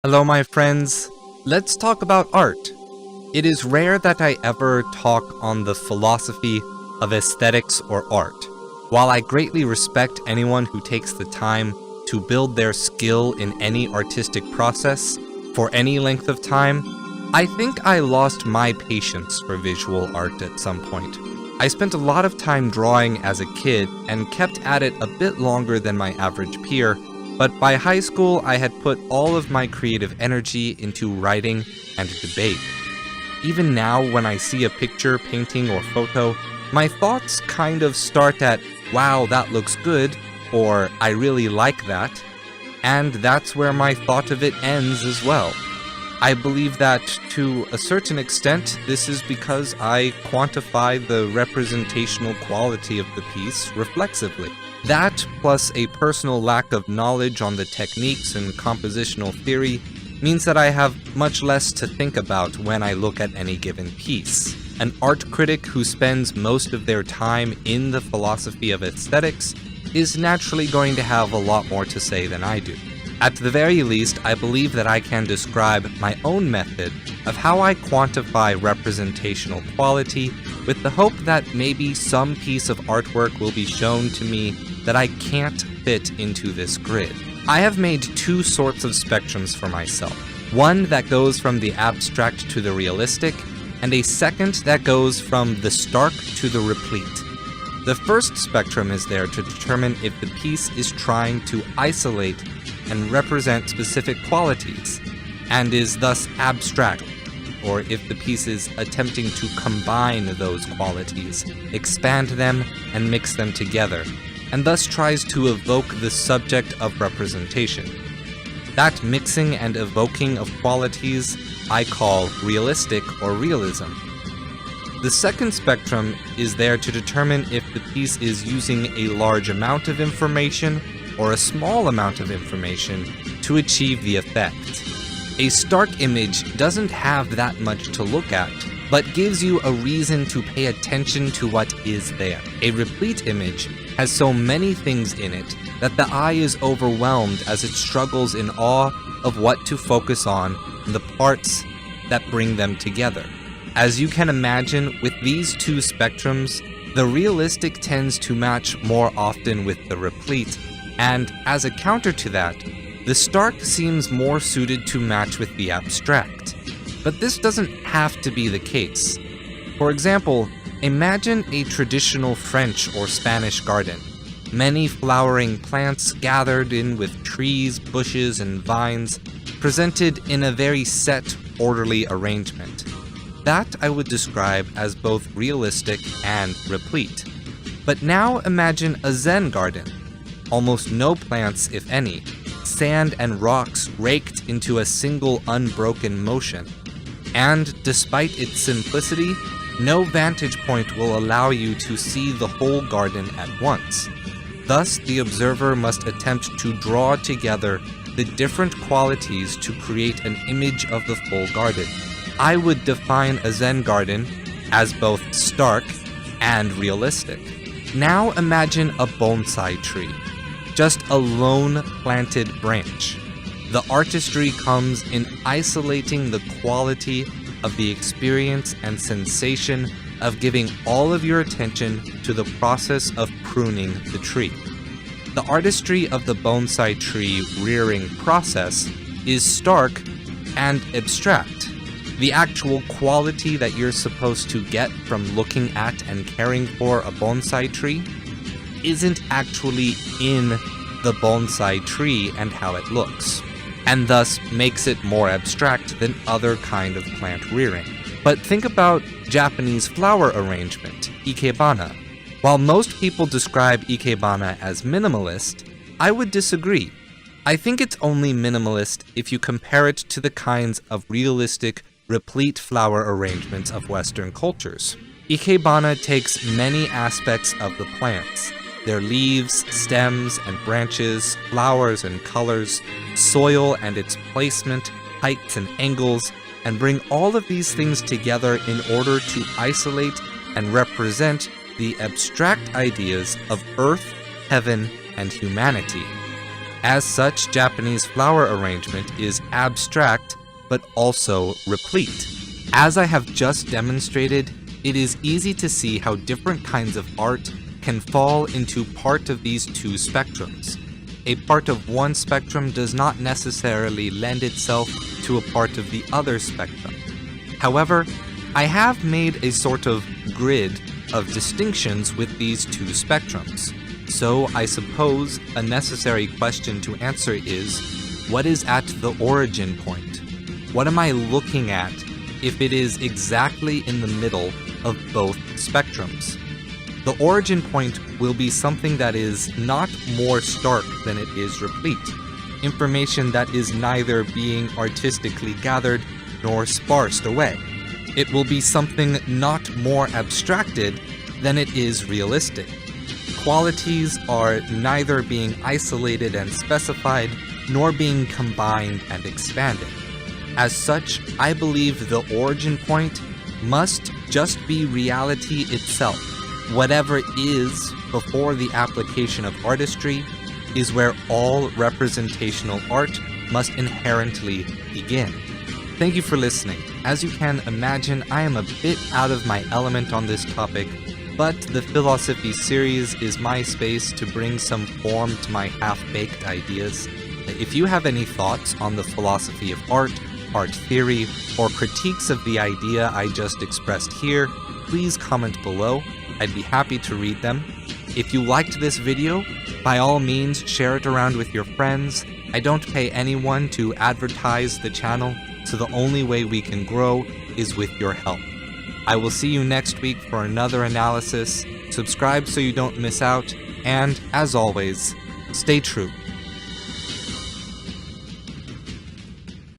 Hello, my friends. Let's talk about art. It is rare that I ever talk on the philosophy of aesthetics or art. While I greatly respect anyone who takes the time to build their skill in any artistic process for any length of time, I think I lost my patience for visual art at some point. I spent a lot of time drawing as a kid and kept at it a bit longer than my average peer, but by high school I had put all of my creative energy into writing and debate. Even now, when I see a picture, painting, or photo, my thoughts kind of start at, wow, that looks good, or I really like that, and that's where my thought of it ends as well. I believe that, to a certain extent, this is because I quantify the representational quality of the piece reflexively. That, plus a personal lack of knowledge on the techniques and compositional theory, means that I have much less to think about when I look at any given piece. An art critic who spends most of their time in the philosophy of aesthetics is naturally going to have a lot more to say than I do. At the very least, I believe that I can describe my own method of how I quantify representational quality, with the hope that maybe some piece of artwork will be shown to me that I can't fit into this grid. I have made two sorts of spectrums for myself. One that goes from the abstract to the realistic, and a second that goes from the stark to the replete. The first spectrum is there to determine if the piece is trying to isolate and represent specific qualities, and is thus abstract, or if the piece is attempting to combine those qualities, expand them, and mix them together, and thus tries to evoke the subject of representation. That mixing and evoking of qualities I call realistic or realism. The second spectrum is there to determine if the piece is using a large amount of information or a small amount of information to achieve the effect. A stark image doesn't have that much to look at, but gives you a reason to pay attention to what is there. A replete image has so many things in it that the eye is overwhelmed as it struggles in awe of what to focus on and the parts that bring them together. As you can imagine, with these two spectrums, the realistic tends to match more often with the replete, and as a counter to that, the stark seems more suited to match with the abstract. But this doesn't have to be the case. For example, imagine a traditional French or Spanish garden. Many flowering plants gathered in with trees, bushes, and vines, presented in a very set, orderly arrangement. That I would describe as both realistic and replete. But now imagine a Zen garden. Almost no plants, if any, sand and rocks raked into a single unbroken motion. And despite its simplicity, no vantage point will allow you to see the whole garden at once. Thus, the observer must attempt to draw together the different qualities to create an image of the full garden. I would define a Zen garden as both stark and realistic. Now imagine a bonsai tree, just a lone planted branch. The artistry comes in isolating the quality of the experience and sensation of giving all of your attention to the process of pruning the tree. The artistry of the bonsai tree rearing process is stark and abstract. The actual quality that you're supposed to get from looking at and caring for a bonsai tree isn't actually in the bonsai tree and how it looks, and thus makes it more abstract than other kind of plant rearing. But think about Japanese flower arrangement, ikebana. While most people describe ikebana as minimalist, I would disagree. I think it's only minimalist if you compare it to the kinds of realistic, replete flower arrangements of Western cultures. Ikebana takes many aspects of the plants, their leaves, stems and branches, flowers and colors, soil and its placement, heights and angles, and bring all of these things together in order to isolate and represent the abstract ideas of earth, heaven, and humanity. As such, Japanese flower arrangement is abstract, but also replete. As I have just demonstrated, it is easy to see how different kinds of art can fall into part of these two spectrums. A part of one spectrum does not necessarily lend itself to a part of the other spectrum. However, I have made a sort of grid of distinctions with these two spectrums. So I suppose a necessary question to answer is, what is at the origin point? What am I looking at if it is exactly in the middle of both spectrums? The origin point will be something that is not more stark than it is replete, information that is neither being artistically gathered nor sparsed away. It will be something not more abstracted than it is realistic. Qualities are neither being isolated and specified, nor being combined and expanded. As such, I believe the origin point must just be reality itself. Whatever is before the application of artistry is where all representational art must inherently begin. Thank you for listening. As you can imagine, I am a bit out of my element on this topic, but the PhilosIffy series is my space to bring some form to my half-baked ideas. If you have any thoughts on the philosophy of art, art theory, or critiques of the idea I just expressed here, please comment below. I'd be happy to read them. If you liked this video, by all means share it around with your friends. I don't pay anyone to advertise the channel, so the only way we can grow is with your help. I will see you next week for another analysis. Subscribe so you don't miss out, and as always, stay true.